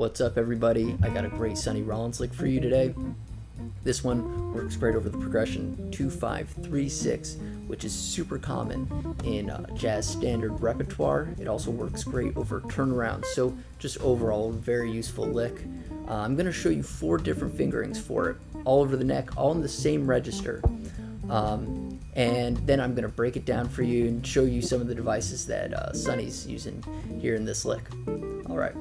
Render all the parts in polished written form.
What's up, everybody? I got a great Sonny Rollins lick for you today. This one works great over the progression 2-5-3-6, which is super common in jazz standard repertoire. It also works great over turnarounds, so just overall very useful lick. I'm going to show you 4 different fingerings for it, all over the neck, all in the same register. And then I'm going to break it down for you and show you some of the devices that Sonny's using here in this lick. All right.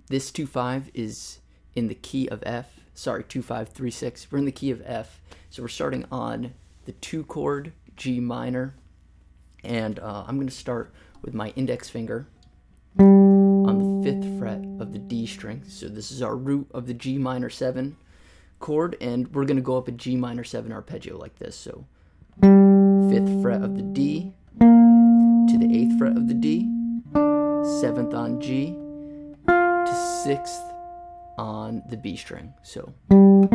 This 2-5 is in the key of F. Sorry, 2-5-3-6. We're in the key of F. So we're starting on the 2 chord G minor. And I'm going to start with my index finger on the 5th fret of the D string. So this is our root of the G minor 7 chord. And we're going to go up a G minor 7 arpeggio like this. So 5th fret of the D to the 8th fret of the D, 7th on G, to 6th on the B string. So, and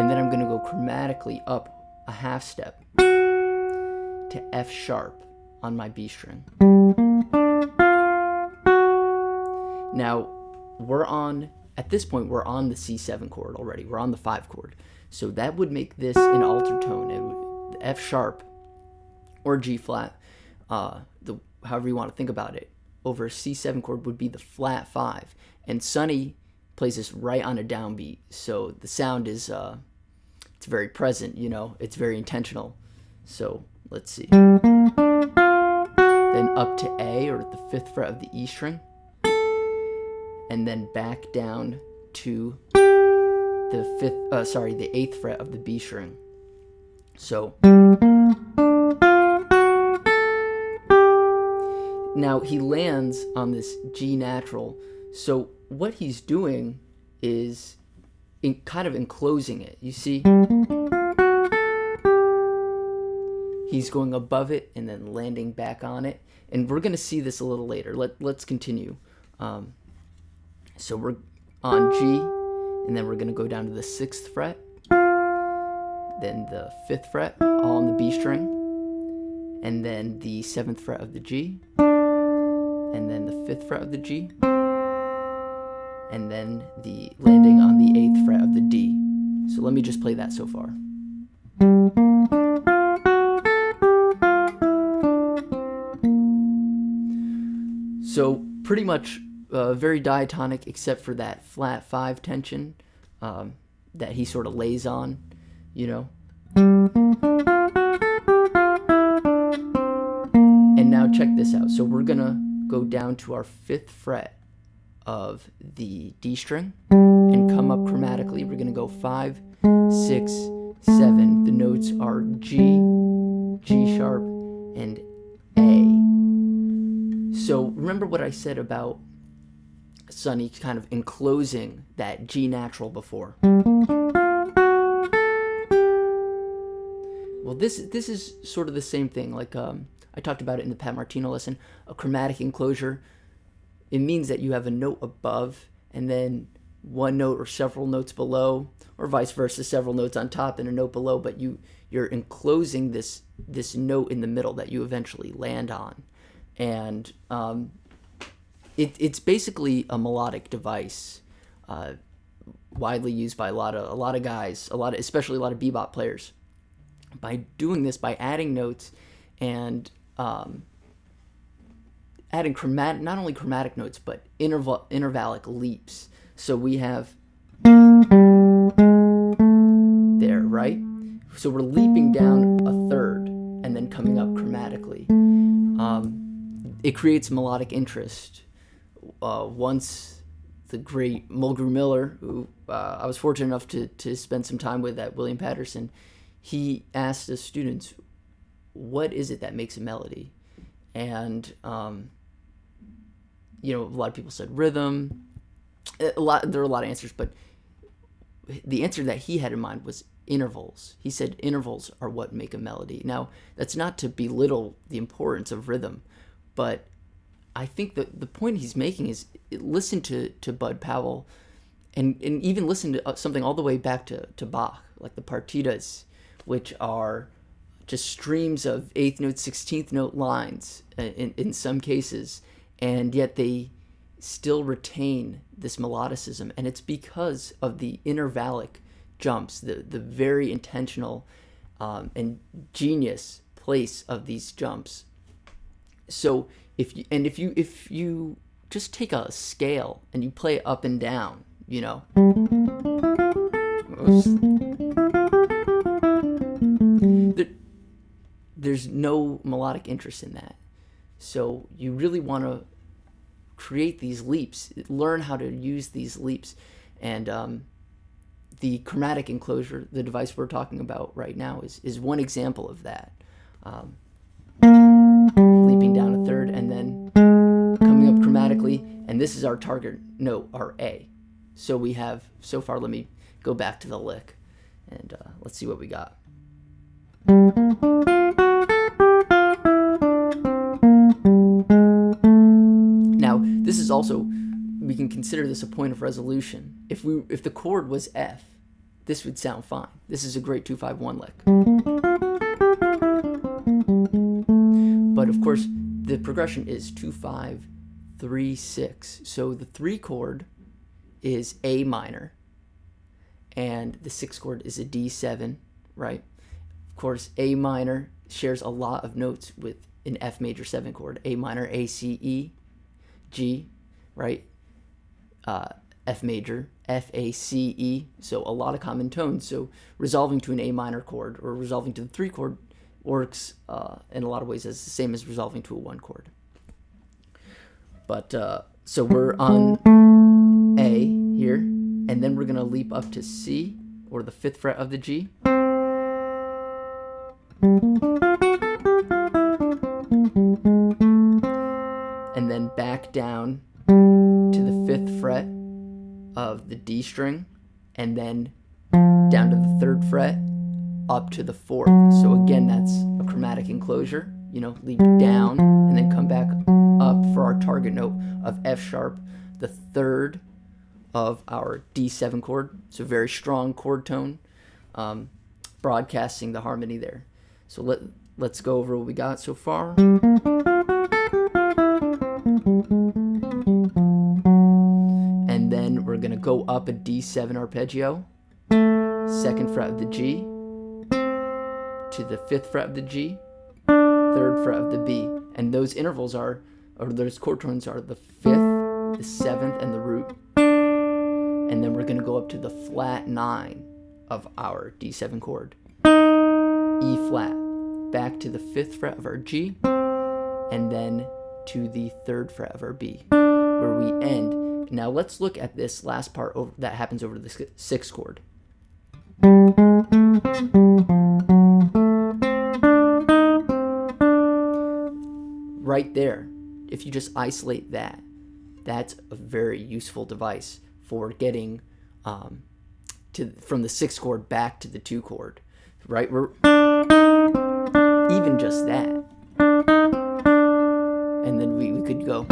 then I'm going to go chromatically up a half step to F sharp on my B string. Now, at this point, we're on the C7 chord already. We're on the 5 chord. So that would make this an altered tone. The F sharp or G flat, however you want to think about it, over a C7 chord would be the flat 5, and Sonny plays this right on a downbeat, so the sound is it's very present, it's very intentional. So let's see, then up to A, or the 5th fret of the E string, and then back down to the 8th fret of the B string. So now he lands on this G natural, so what he's doing is kind of enclosing it. You see? He's going above it and then landing back on it, and we're going to see this a little later. Let's continue. So we're on G, and then we're going to go down to the 6th fret, then the 5th fret, all on the B string, and then the 7th fret of the G, and then the 5th fret of the G, and then the landing on the 8th fret of the D. So let me just play that so far. So pretty much very diatonic, except for that flat 5 tension that he sort of lays on, And now check this out. So we're gonna go down to our 5th fret of the D string and come up chromatically. We're gonna go 5, 6, 7. The notes are G, G sharp, and A. So remember what I said about Sonny kind of enclosing that G natural before. Well, this is sort of the same thing. Like I talked about it in the Pat Martino lesson. A chromatic enclosure, it means that you have a note above and then one note or several notes below, or vice versa, several notes on top and a note below, but you're enclosing this note in the middle that you eventually land on. And it's basically a melodic device widely used by a lot of guys, especially a lot of bebop players. By doing this, by adding notes and adding not only chromatic notes, but intervallic leaps. So we have there, right? So we're leaping down a third and then coming up chromatically. It creates melodic interest. Once the great Mulgrew Miller, who I was fortunate enough to spend some time with at William Patterson, he asked the students, what is it that makes a melody? And a lot of people said rhythm. There are a lot of answers, but the answer that he had in mind was intervals. He said intervals are what make a melody. Now, that's not to belittle the importance of rhythm, but I think that the point he's making is listen to Bud Powell and even listen to something all the way back to Bach, like the partitas, which are just streams of 8th note, 16th note lines in some cases, and yet they still retain this melodicism, and it's because of the intervallic jumps, the very intentional and genius place of these jumps. So if you just take a scale and you play up and down, there's no melodic interest in that. So you really want to create these leaps, learn how to use these leaps, and the chromatic enclosure, the device we're talking about right now, is one example of that. Leaping down a third and then coming up chromatically, and this is our target note, our A. So we have, so far, let me go back to the lick, and let's see what we got. Now, this is also, we can consider this a point of resolution. If the chord was F, this would sound fine. This is a great 2-5-1 lick. But of course, the progression is 2-5-3-6. So the 3 chord is A minor, and the 6 chord is a D7, right? Of course, A minor shares a lot of notes with an F major 7 chord. A minor, A, C, E, G, right? F major, F, A, C, E. So a lot of common tones. So resolving to an A minor chord or resolving to the 3 chord works in a lot of ways as the same as resolving to a 1 chord. But so we're on A here, and then we're going to leap up to C, or the 5th fret of the G. And then back down to the 5th fret of the D string, and then down to the 3rd fret, up to the 4th. So again, that's a chromatic enclosure, leap down and then come back up for our target note of F sharp, the 3rd of our D7 chord. So very strong chord tone, broadcasting the harmony there. So let's go over what we got so far. And then we're going to go up a D7 arpeggio, 2nd fret of the G, to the 5th fret of the G, 3rd fret of the B. And those intervals those chord tones are the 5th, the 7th, and the root. And then we're going to go up to the flat 9 of our D7 chord, E flat, back to the 5th fret of our G, and then to the 3rd fret of our B, where we end. Now let's look at this last part that happens over the 6th chord. Right there, if you just isolate that, that's a very useful device for getting from the 6th chord back to the 2 chord, right? We're even just that, and then we could go.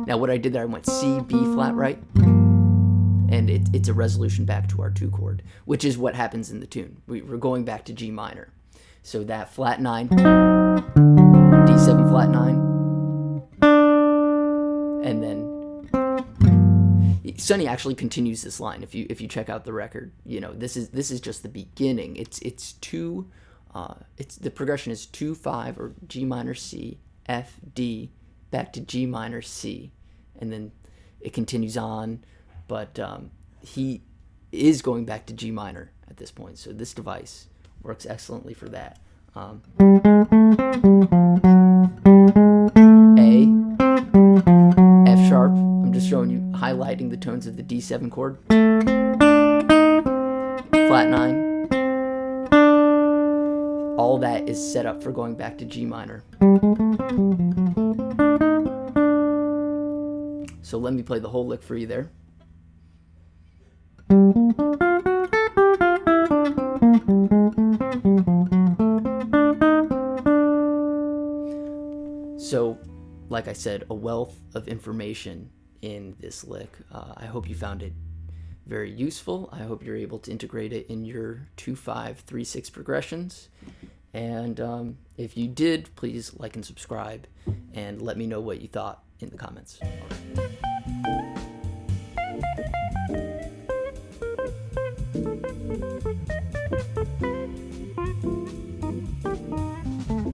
Now what I did there, I went C, B flat, right? And it's a resolution back to our 2 chord, which is what happens in the tune. We're going back to G minor. So that flat 9, D7 flat 9, and then Sonny actually continues this line. If you check out the record, you know, this is just the beginning. It's the progression is 2-5 or G minor C, F, D, back to G minor C, and then it continues on, but he is going back to G minor at this point, so this device works excellently for that. A, F sharp, I'm just showing you, highlighting the tones of the D7 chord, flat 9, all that is set up for going back to G minor. So let me play the whole lick for you there. So, like I said, a wealth of information in this lick. I hope you found it very useful. I hope you're able to integrate it in your 2-5-3-6 progressions. And if you did, please like and subscribe, and let me know what you thought in the comments. All right.